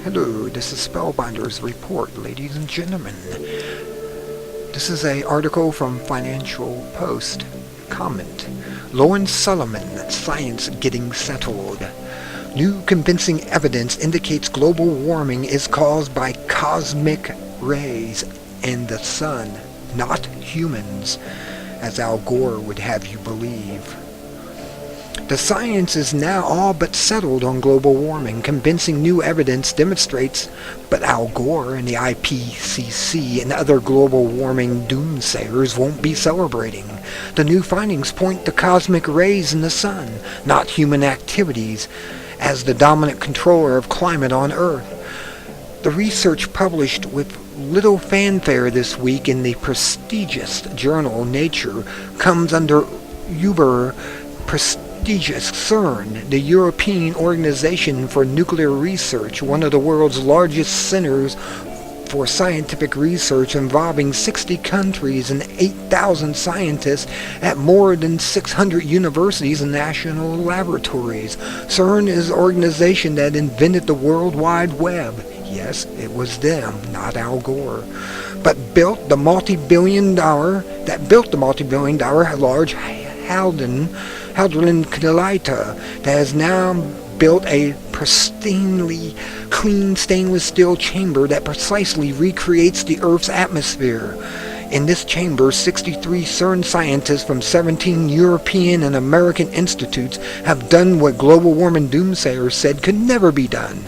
Hello, this is Spellbinder's Report, ladies and gentlemen. This is an article from Financial Post. Comment. Lowen Solomon, Science Getting Settled. New convincing evidence indicates global warming is caused by cosmic rays and the sun, not humans, as Al Gore would have you believe. The science is now all but settled on global warming. Convincing new evidence demonstrates, but Al Gore and the IPCC and other global warming doomsayers won't be celebrating. The new findings point to cosmic rays in the sun, not human activities, as the dominant controller of climate on Earth. The research published with little fanfare this week in the prestigious journal Nature comes under uber prestigious CERN, the European Organization for Nuclear Research, one of the world's largest centers for scientific research involving 60 countries and 8,000 scientists at more than 600 universities and national laboratories. CERN is the organization that invented the World Wide Web. Yes, it was them, not Al Gore. But built the multi-billion dollar Large Hadron Collider that has now built a pristinely clean stainless steel chamber that precisely recreates the Earth's atmosphere. In this chamber, 63 CERN scientists from 17 European and American institutes have done what global warming doomsayers said could never be done.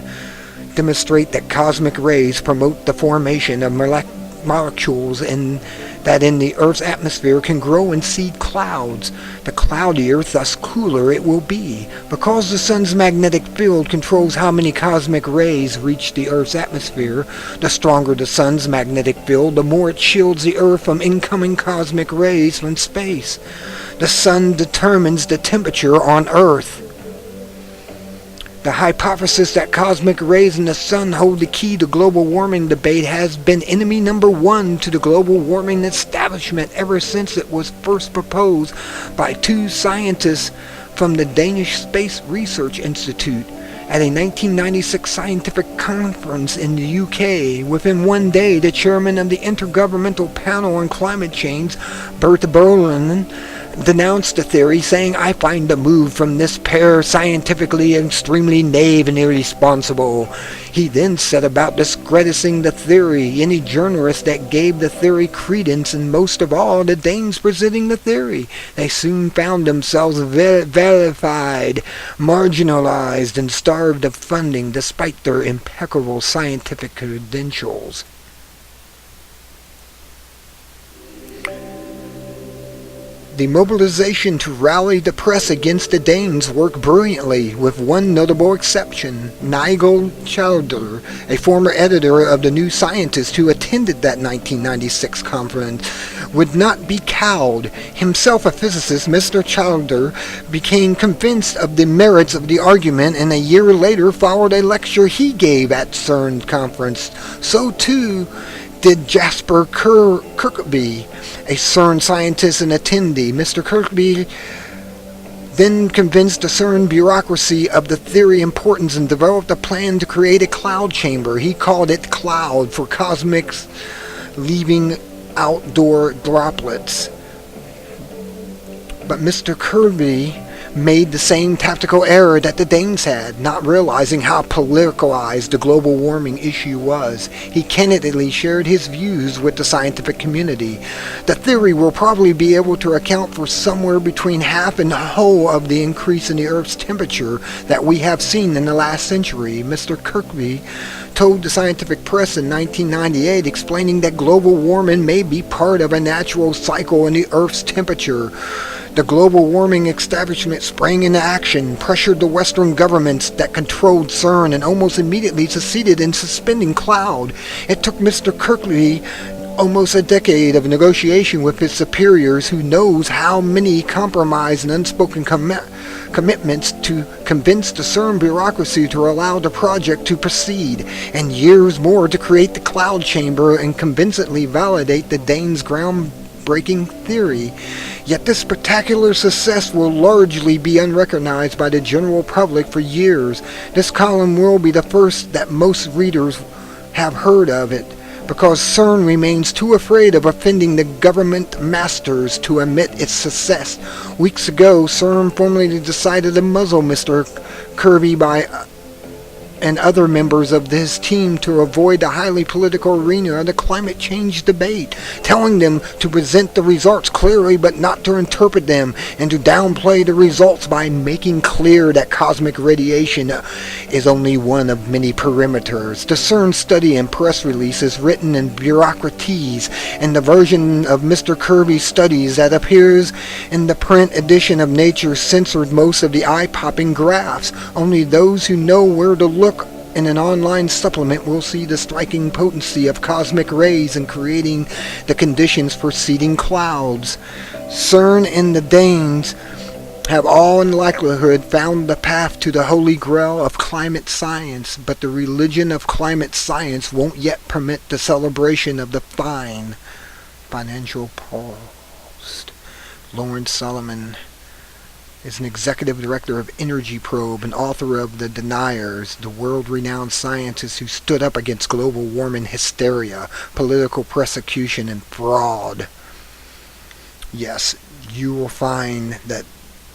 Demonstrate that cosmic rays promote the formation of molecules that in the Earth's atmosphere can grow and seed clouds. The cloudier, thus cooler, it will be. Because the sun's magnetic field controls how many cosmic rays reach the Earth's atmosphere, the stronger the sun's magnetic field, the more it shields the Earth from incoming cosmic rays from space. The sun determines the temperature on Earth. The hypothesis that cosmic rays in the sun hold the key to global warming debate has been enemy number one to the global warming establishment ever since it was first proposed by two scientists from the Danish Space Research Institute at a 1996 scientific conference in the UK. Within one day, the chairman of the Intergovernmental Panel on Climate Change, Bert Bolin, denounced the theory, saying, "I find the move from this pair scientifically extremely naive and irresponsible." He then set about discrediting the theory, any journalist that gave the theory credence, and most of all, the Danes presenting the theory. They soon found themselves vilified, marginalized, and starved of funding despite their impeccable scientific credentials. The mobilization to rally the press against the Danes worked brilliantly, with one notable exception. Nigel Chalder, a former editor of The New Scientist who attended that 1996 conference, would not be cowed. Himself a physicist, Mr. Chalder became convinced of the merits of the argument, and a year later followed a lecture he gave at CERN conference. So too did Jasper Kirkby, a CERN scientist and attendee. Mr. Kirkby then convinced the CERN bureaucracy of the theory importance and developed a plan to create a cloud chamber. He called it CLOUD for cosmics leaving outdoor droplets. But Mr. Kirkby made the same tactical error that the Danes had, not realizing how politicalized the global warming issue was. He candidly shared his views with the scientific community. The theory will probably be able to account for somewhere between half and the whole of the increase in the Earth's temperature that we have seen in the last century, Mr. Kirkby told the scientific press in 1998, explaining that global warming may be part of a natural cycle in the Earth's temperature. The global warming establishment sprang into action, pressured the Western governments that controlled CERN, and almost immediately succeeded in suspending CLOUD. It took Mr. Kirkby almost a decade of negotiation with his superiors, who knows how many compromise and unspoken commitments to convince the CERN bureaucracy to allow the project to proceed, and years more to create the cloud chamber and convincingly validate the Danes' groundbreaking theory. Yet this spectacular success will largely be unrecognized by the general public for years. This column will be the first that most readers have heard of it, because CERN remains too afraid of offending the government masters to admit its success. Weeks ago, CERN formally decided to muzzle Mr. Kirby and other members of his team to avoid the highly political arena of the climate change debate, telling them to present the results clearly but not to interpret them, and to downplay the results by making clear that cosmic radiation is only one of many perimeters. The CERN study and press release is written in bureaucratese, and the version of Mr. Kirby's studies that appears in the print edition of Nature censored most of the eye-popping graphs. Only those who know where to look in an online supplement will see the striking potency of cosmic rays in creating the conditions for seeding clouds. CERN and the Danes have all in likelihood found the path to the holy grail of climate science, but the religion of climate science won't yet permit the celebration of the fine. Financial Post. Lawrence Solomon is an executive director of Energy Probe and author of The Deniers, the world-renowned scientist who stood up against global warming hysteria, political persecution, and fraud. Yes, you will find that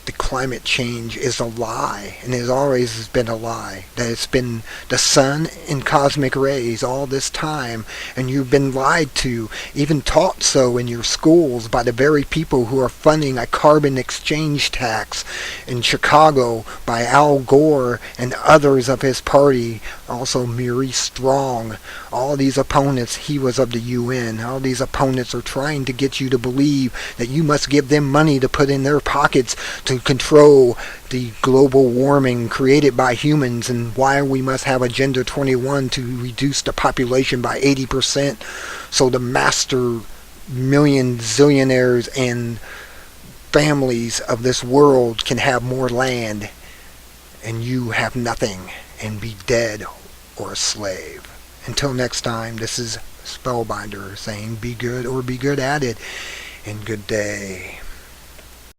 the climate change is a lie, and it has always been a lie, that it's been the sun and cosmic rays all this time, and you've been lied to, even taught so in your schools by the very people who are funding a carbon exchange tax in Chicago by Al Gore and others of his party, also Maurice Strong. All these opponents, he was of the UN, all these opponents are trying to get you to believe that you must give them money to put in their pockets to control the global warming created by humans, and why we must have Agenda 21 to reduce the population by 80% so the master million zillionaires and families of this world can have more land and you have nothing and be dead or a slave. Until next time, this is Spellbinder saying be good or be good at it, and good day.